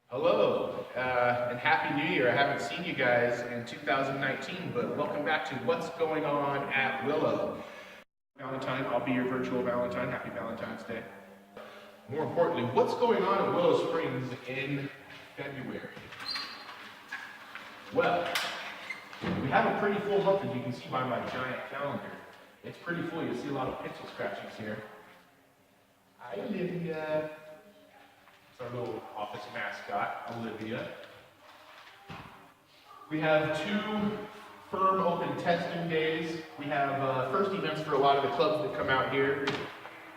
Hello, and Happy New Year. I haven't seen you guys in 2019, but welcome back to What's Going On at Willow. Valentine, I'll be your virtual Valentine. Happy Valentine's Day. More importantly, what's going on at Willow Springs in February? Well, we have a pretty full month, as you can see by my giant calendar. It's pretty full. You'll see a lot of pencil scratchings here. Hi, Olivia. It's our little office mascot, Olivia. We have 2 firm open testing days. We have first events for a lot of the clubs that come out here.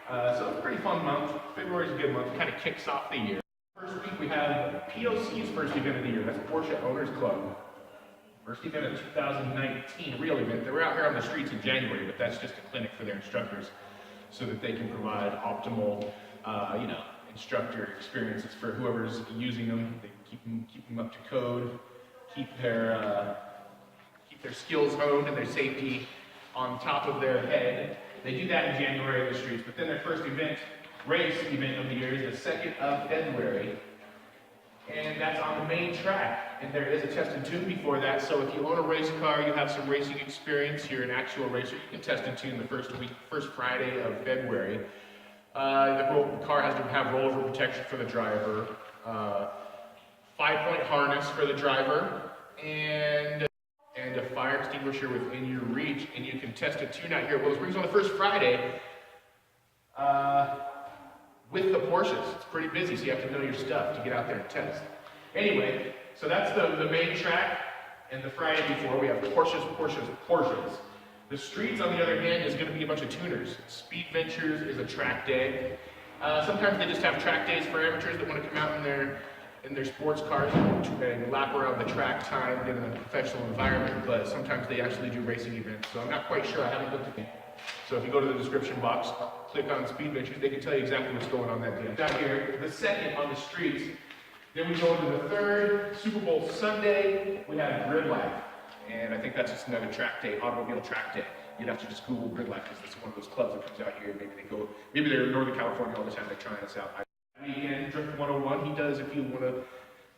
So it's a pretty fun month. February's a good month. It kind of kicks off the year. First week we have POC's first event of the year. That's Porsche Owners Club. First event of 2019, real event. They were out here on the streets in January, but that's just a clinic for their instructors so that they can provide optimal, instructor experiences for whoever's using them. They keep them up to code, keep their skills honed and their safety on top of their head. They do that in January in the streets, but then their first race event of the year is the 2nd of February, and that's on the main track. And there is a test and tune before that, so if you own a race car, you have some racing experience, you're an actual racer, you can test and tune the first Friday of February. The car has to have rollover protection for the driver, 5-point harness for the driver, and a fire extinguisher within your reach. And you can test a tune out here at Willow Springs on the first Friday with the Porsches. It's pretty busy, so you have to know your stuff to get out there and test. Anyway, so that's the main track, and the Friday before we have Porsches. The streets, on the other hand, is going to be a bunch of tuners. Speed Ventures is a track day. Sometimes they just have track days for amateurs that want to come out in their sports cars and lap around the track time in a professional environment, but sometimes they actually do racing events. So I'm not quite sure. I haven't looked at them. So if you go to the description box, click on Speed Ventures, they can tell you exactly what's going on that day. Down here, the 2nd on the streets. Then we go into the 3rd, Super Bowl Sunday. We have Grid Life. And I think that's just another track day, automobile track day. You'd have to just Google Grid Life because it's one of those clubs that comes out here. Maybe they're in Northern California all the time. They're trying us out. Weekend, Drift 101, he does if you want to.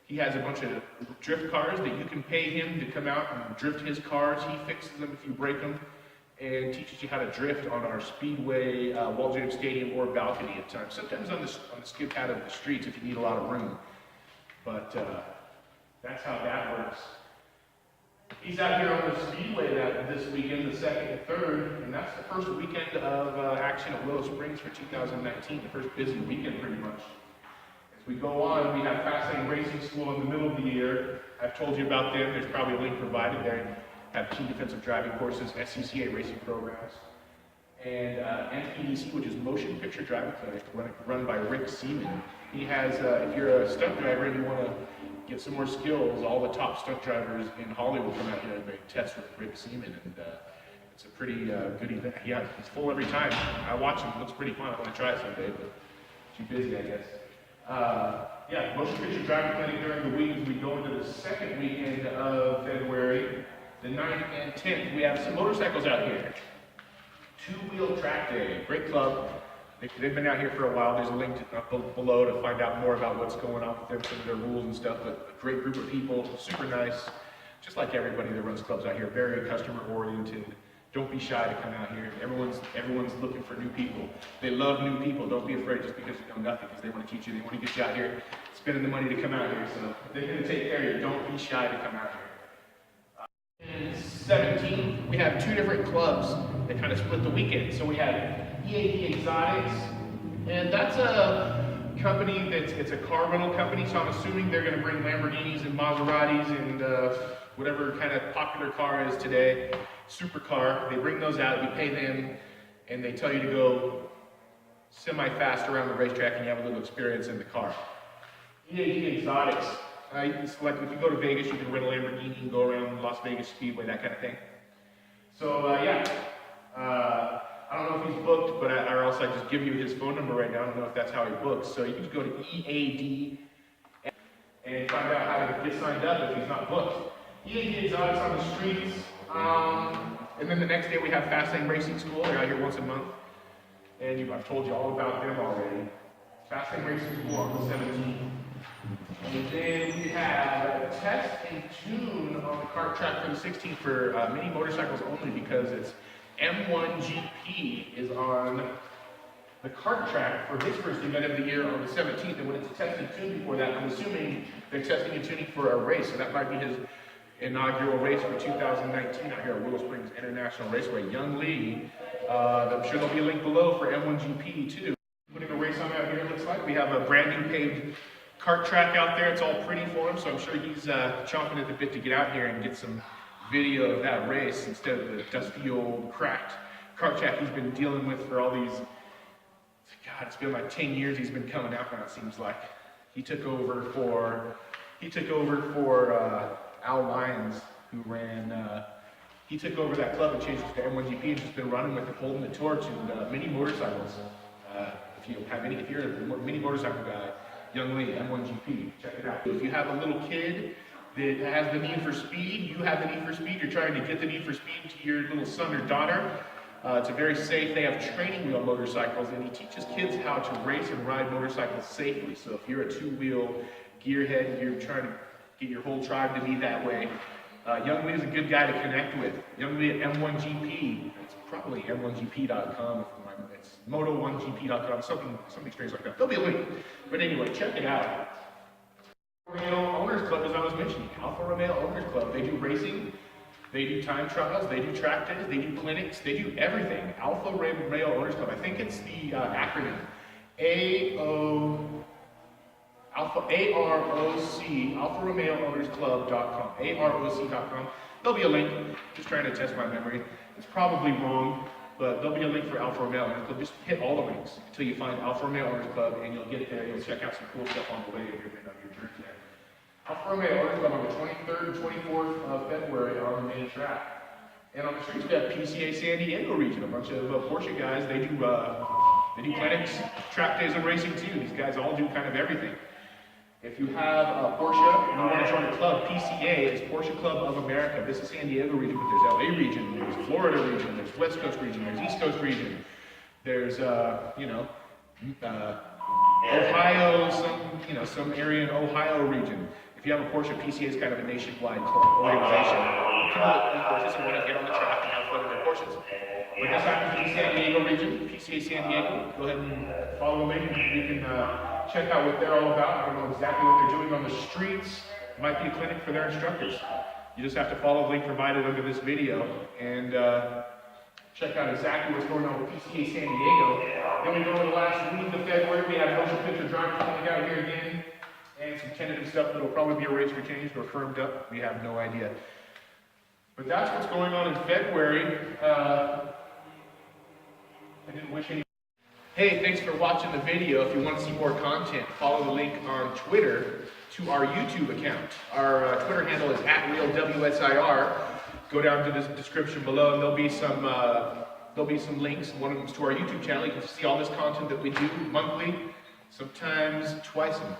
He has a bunch of drift cars that you can pay him to come out and drift his cars. He fixes them if you break them and teaches you how to drift on our speedway, Walt Disney Stadium, or balcony at times. Sometimes on the skid pad of the streets if you need a lot of room. But that's how that works. He's out here on the speedway this weekend, the 2nd and 3rd, and that's the first weekend of action at Willow Springs for 2019, the first busy weekend pretty much. As we go on, we have Fast Lane Racing School in the middle of the year. I've told you about them. There's probably a link provided there. Have team defensive driving courses, SCCA racing programs, and MPDC, which is Motion Picture Driving Clinic, run by Rick Seaman. He has, if you're a stunt driver and you want to get some more skills, all the top stunt drivers in Hollywood come out here and they test with Rick Seaman, and it's a pretty good event. Yeah, he's full every time. I watch him. It looks pretty fun. I want to try it someday, but too busy, I guess. Motion Picture Driving Clinic during the week as we go into the 2nd weekend of February, the 9th and 10th. We have some motorcycles out here. 2-wheel track day, great club. They've been out here for a while. There's a link up below to find out more about what's going on with them, some of their rules and stuff, but a great group of people, super nice, just like everybody that runs clubs out here, very customer oriented. Don't be shy to come out here. Everyone's looking for new people. They love new people. Don't be afraid just because you know nothing, because they want to teach you. They want to get you out here spending the money to come out here, so they're going to take care of you. Don't be shy to come out here. In 17, we have 2 different clubs that kind of split the weekend. So we have EAD Exotics, and that's a company it's a car rental company, so I'm assuming they're going to bring Lamborghinis and Maseratis and whatever kind of popular car is today, supercar. They bring those out, you pay them, and they tell you to go semi-fast around the racetrack and you have a little experience in the car. EAD Exotics. It's like if you go to Vegas, you can rent a Lamborghini and go around Las Vegas Speedway, that kind of thing. So I don't know if he's booked, or else I just give you his phone number right now. I don't know if that's how he books. So you can just go to EAD and find out how to get signed up if he's not booked. EAD Exotics on the streets. And then the next day we have Fast Lane Racing School. They're out here once a month. And I've told you all about them already. Fast Lane Racing School on the 17th. And then we have a test and tune on the kart track for the 16th for mini motorcycles only, because it's M1GP is on the kart track for his first event of the year on the 17th, and when it's a test and tune before that, I'm assuming they're testing and tuning for a race, so that might be his inaugural race for 2019 out here at Willow Springs International Raceway. Young Lee, I'm sure there'll be a link below for M1GP too. Putting a race on out here, it looks like. We have a brand new paved kart track out there. It's all pretty for him, so I'm sure he's chomping at the bit to get out here and get some video of that race instead of the dusty old cracked kart track he's been dealing with for all these, God, it's been like 10 years he's been coming out now, it seems like. He took over for Al Lyons, who ran, he took over that club and changed it to M1GP and just been running with it, holding the torch, and mini motorcycles. If you're a mini motorcycle guy, Young Lee, M1GP, check it out. If you have a little kid that has the need for speed, you have the need for speed, you're trying to get the need for speed to your little son or daughter, it's a very safe, they have training wheel motorcycles, and he teaches kids how to race and ride motorcycles safely. So if you're a two-wheel gearhead and you're trying to get your whole tribe to be that way, Young Lee is a good guy to connect with. Young Lee at M1GP, it's probably M1GP.com, it's Moto1GP.com, something strange like that. There'll be a link. But anyway, check it out. Alfa Romeo Owners Club, as I was mentioning, Alfa Romeo Owners Club, they do racing, they do time trials, they do track days, they do clinics, they do everything. Alfa Romeo Owners Club, I think it's the acronym, AROC, Alfa Romeo Owners Club.com, AROC.com. There'll be a link, just trying to test my memory. It's probably wrong, but there'll be a link for Alfa Romeo Owners Club. Just hit all the links until you find Alfa Romeo Owners Club, and you'll get there. You'll check out some cool stuff on the way of your journey there. Alfa Romeo Owners Club on the 23rd and 24th of February on the main track. And on the streets, we have PCA San Diego region, a bunch of Porsche guys. They do clinics, track days, and racing too. These guys all do kind of everything. If you have a Porsche and you want to join a club, PCA is Porsche Club of America. This is San Diego region, but there's LA region, there's Florida region, there's West Coast region, there's East Coast region. There's, Ohio, some area in Ohio region. If you have a Porsche, PCA is kind of a nationwide organization. People that own Porsches and want to get on the track and have fun with their Porsches. But this happens to be San Diego region, PCA San Diego. Go ahead and follow the link. You can check out what they're all about. I don't know exactly what they're doing on the streets. It might be a clinic for their instructors. You just have to follow the link provided under this video and check out exactly what's going on with PCA San Diego. Then we go to the last week of February. We have motion picture drivers coming out here again, and some tentative stuff that will probably be erased or changed or firmed up. We have no idea. But that's what's going on in February. I didn't wish any. Hey, thanks for watching the video. If you want to see more content, follow the link on Twitter to our YouTube account. Our Twitter handle is @RealWSIR. Go down to the description below, and there'll be some links. One of them is to our YouTube channel. You can see all this content that we do monthly, sometimes twice a month.